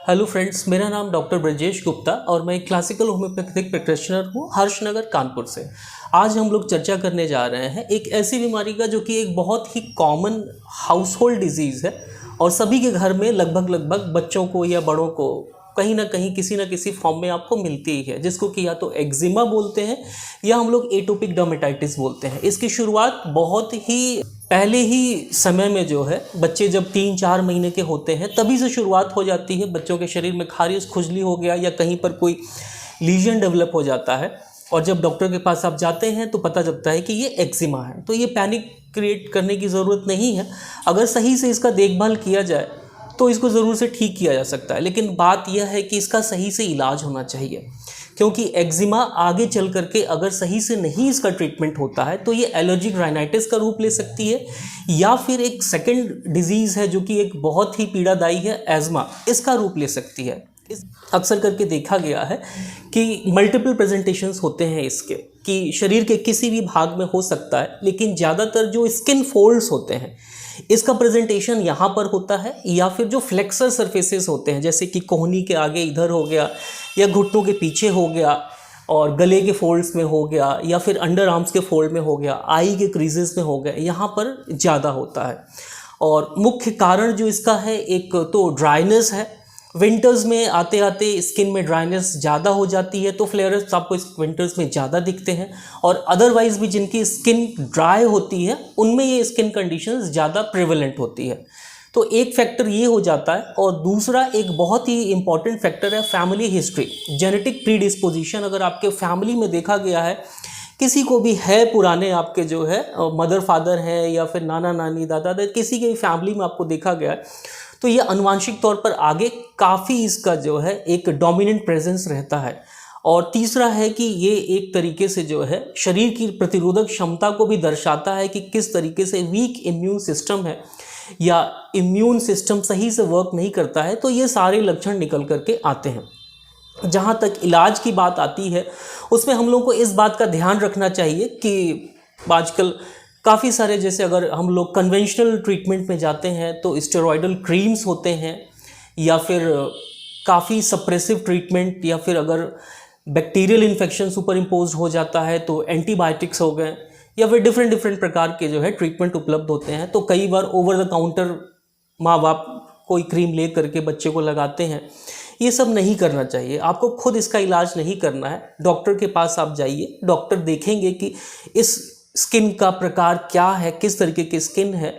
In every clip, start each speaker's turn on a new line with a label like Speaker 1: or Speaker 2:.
Speaker 1: Hello friends, मेरा नाम doctor Brajesh Gupta और मैं क्लासिकल होम्योपैथिक प्रैक्टिशनर हूँ हर्षनगर कानपुर से। आज हम लोग चर्चा करने जा रहे हैं एक ऐसी बीमारी का जो कि एक बहुत ही कॉमन हाउस होल्ड डिजीज़ है और सभी के घर में लगभग बच्चों को या बड़ों को कहीं ना कहीं किसी न किसी फॉर्म में आपको मिलती ही है, जिसको कि या तो एक्जिमा बोलते हैं या हम लोग एटोपिक डर्मेटाइटिस बोलते हैं। इसकी शुरुआत बहुत ही पहले ही समय में जो है बच्चे जब 3-4 महीने के होते हैं तभी से शुरुआत हो जाती है। बच्चों के शरीर में खारिश, खुजली हो गया या कहीं पर कोई लीजन डेवलप हो जाता है और जब डॉक्टर के पास आप जाते हैं तो पता चलता है कि ये एक्जिमा है। तो ये पैनिक क्रिएट करने की ज़रूरत नहीं है। अगर सही से इसका देखभाल किया जाए तो इसको ज़रूर से ठीक किया जा सकता है, लेकिन बात यह है कि इसका सही से इलाज होना चाहिए, क्योंकि एक्जिमा आगे चल करके अगर सही से नहीं इसका ट्रीटमेंट होता है तो ये एलर्जिक राइनाइटिस का रूप ले सकती है या फिर एक सेकंड डिजीज़ है जो कि एक बहुत ही पीड़ादायी है, एज़मा, इसका रूप ले सकती है। अक्सर करके देखा गया है कि मल्टीपल प्रेजेंटेशंस होते हैं इसके, कि शरीर के किसी भी भाग में हो सकता है, लेकिन ज़्यादातर जो स्किन फोल्ड्स होते हैं इसका प्रेजेंटेशन यहाँ पर होता है, या फिर जो फ्लेक्सर सरफेसेस होते हैं जैसे कि कोहनी के आगे इधर हो गया या घुटनों के पीछे हो गया और गले के फोल्ड्स में हो गया या फिर अंडर आर्म्स के फोल्ड में हो गया, आई के क्रीजेस में हो गया, यहाँ पर ज़्यादा होता है। और मुख्य कारण जो इसका है, एक तो ड्राइनेस है। विंटर्स में आते आते स्किन में ड्राइनेस ज़्यादा हो जाती है तो फ्लेयर्स आपको इस विंटर्स में ज़्यादा दिखते हैं, और अदरवाइज भी जिनकी स्किन ड्राई होती है उनमें ये स्किन कंडीशंस ज़्यादा प्रिवेलेंट होती है। तो एक फैक्टर ये हो जाता है, और दूसरा एक बहुत ही इंपॉर्टेंट फैक्टर है फैमिली हिस्ट्री, जेनेटिक प्रीडिस्पोजिशन। अगर आपके फैमिली में देखा गया है, किसी को भी है, पुराने आपके जो है मदर फादर है या फिर नाना नानी दादा दादी, किसी के भी फैमिली में आपको देखा गया है, तो ये अनुवांशिक तौर पर आगे काफ़ी इसका जो है एक डोमिनेंट प्रेजेंस रहता है। और तीसरा है कि ये एक तरीके से जो है शरीर की प्रतिरोधक क्षमता को भी दर्शाता है कि किस तरीके से वीक इम्यून सिस्टम है या इम्यून सिस्टम सही से वर्क नहीं करता है। तो ये सारे लक्षण निकल करके आते हैं। जहाँ तक इलाज की बात आती है उसमें हम लोग को इस बात का ध्यान रखना चाहिए कि आजकल काफ़ी सारे, जैसे अगर हम लोग कन्वेंशनल ट्रीटमेंट में जाते हैं तो स्टेरॉयडल क्रीम्स होते हैं, या फिर काफ़ी सप्रेसिव ट्रीटमेंट, या फिर अगर बैक्टीरियल इन्फेक्शन सुपर इम्पोज हो जाता है तो एंटीबायोटिक्स हो गए, या फिर डिफरेंट प्रकार के जो है ट्रीटमेंट उपलब्ध होते हैं। तो कई बार ओवर द काउंटर माँ बाप कोई क्रीम ले करके बच्चे को लगाते हैं। ये सब नहीं करना चाहिए। आपको खुद इसका इलाज नहीं करना है। डॉक्टर के पास आप जाइए, डॉक्टर देखेंगे कि इस स्किन का प्रकार क्या है, किस तरीके की स्किन है,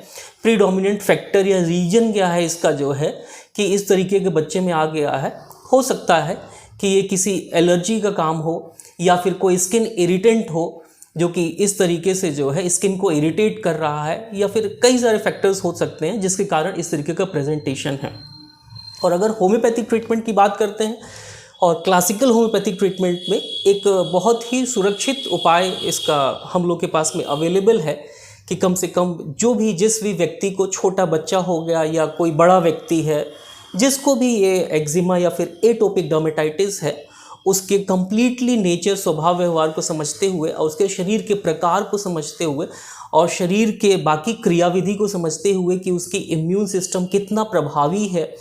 Speaker 1: प्रीडोमिनेंट फैक्टर या रीजन क्या है इसका जो है कि इस तरीके के बच्चे में आ गया है। हो सकता है कि ये किसी एलर्जी का काम हो या फिर कोई स्किन इरिटेंट हो जो कि इस तरीके से जो है स्किन को इरिटेट कर रहा है, या फिर कई सारे फैक्टर्स हो सकते हैं जिसके कारण इस तरीके का प्रेजेंटेशन है। और अगर होम्योपैथिक ट्रीटमेंट की बात करते हैं, और क्लासिकल होम्योपैथिक ट्रीटमेंट में एक बहुत ही सुरक्षित उपाय इसका हम लोग के पास में अवेलेबल है कि कम से कम जो भी जिस भी व्यक्ति को, छोटा बच्चा हो गया या कोई बड़ा व्यक्ति है जिसको भी ये एक्जिमा या फिर एटोपिक डर्मेटाइटिस है, उसके कंप्लीटली नेचर, स्वभाव व्यवहार को समझते हुए और उसके शरीर के प्रकार को समझते हुए और शरीर के बाकी क्रियाविधि को समझते हुए कि उसकी इम्यून सिस्टम कितना प्रभावी है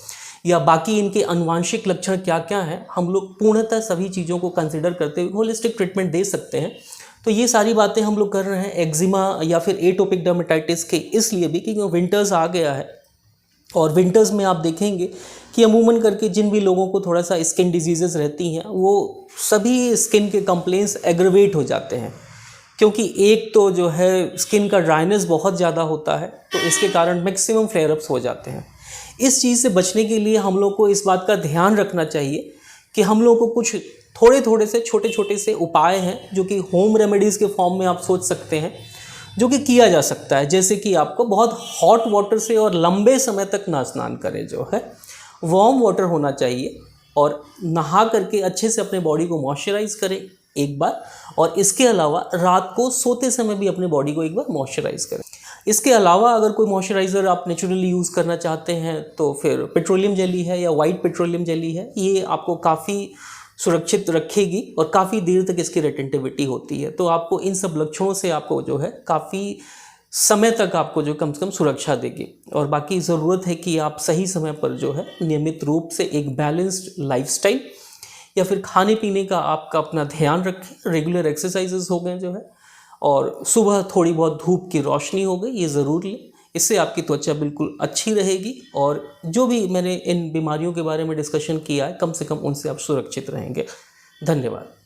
Speaker 1: या बाकी इनके अनुवांशिक लक्षण क्या क्या हैं, हम लोग पूर्णतः सभी चीज़ों को कंसिडर करते हुए होलिस्टिक ट्रीटमेंट दे सकते हैं। तो ये सारी बातें हम लोग कर रहे हैं एक्जिमा या फिर एटोपिक डर्मेटाइटिस के, इसलिए भी क्योंकि विंटर्स आ गया है, और विंटर्स में आप देखेंगे कि अमूमन करके जिन भी लोगों को थोड़ा सा स्किन डिजीज़ेस रहती हैं वो सभी स्किन के कंप्लेंट्स एग्रवेट हो जाते हैं, क्योंकि एक तो जो है स्किन का ड्राइनेस बहुत ज़्यादा होता है, तो इसके कारण मैक्सिमम फ्लेयरअप्स हो जाते हैं। इस चीज़ से बचने के लिए हम लोग को इस बात का ध्यान रखना चाहिए कि हम लोग को कुछ थोड़े से छोटे से उपाय हैं जो कि होम रेमेडीज़ के फॉर्म में आप सोच सकते हैं, जो कि किया जा सकता है। जैसे कि आपको बहुत हॉट वाटर से और लंबे समय तक ना स्नान करें, जो है वार्म वाटर होना चाहिए, और नहा करके अच्छे से अपने बॉडी को मॉइस्चराइज करें एक बार, और इसके अलावा रात को सोते समय भी अपने बॉडी को एक बार मॉइस्चराइज करें। इसके अलावा अगर कोई मॉइस्चराइज़र आप नेचुरली यूज़ करना चाहते हैं तो फिर पेट्रोलियम जेली है या वाइट पेट्रोलियम जेली है, ये आपको काफ़ी सुरक्षित रखेगी और काफ़ी देर तक इसकी रिटेंटिविटी होती है। तो आपको इन सब लक्षणों से आपको जो है काफ़ी समय तक आपको जो कम से कम सुरक्षा देगी। और बाकी ज़रूरत है कि आप सही समय पर जो है नियमित रूप से एक बैलेंस्ड लाइफस्टाइल या फिर खाने पीने का आपका अपना ध्यान रखें, रेगुलर एक्सरसाइजेस हो गए जो है, और सुबह थोड़ी बहुत धूप की रोशनी हो गई, ये ज़रूर लें। इससे आपकी त्वचा बिल्कुल अच्छी रहेगी और जो भी मैंने इन बीमारियों के बारे में डिस्कशन किया है, कम से कम उनसे आप सुरक्षित रहेंगे। धन्यवाद।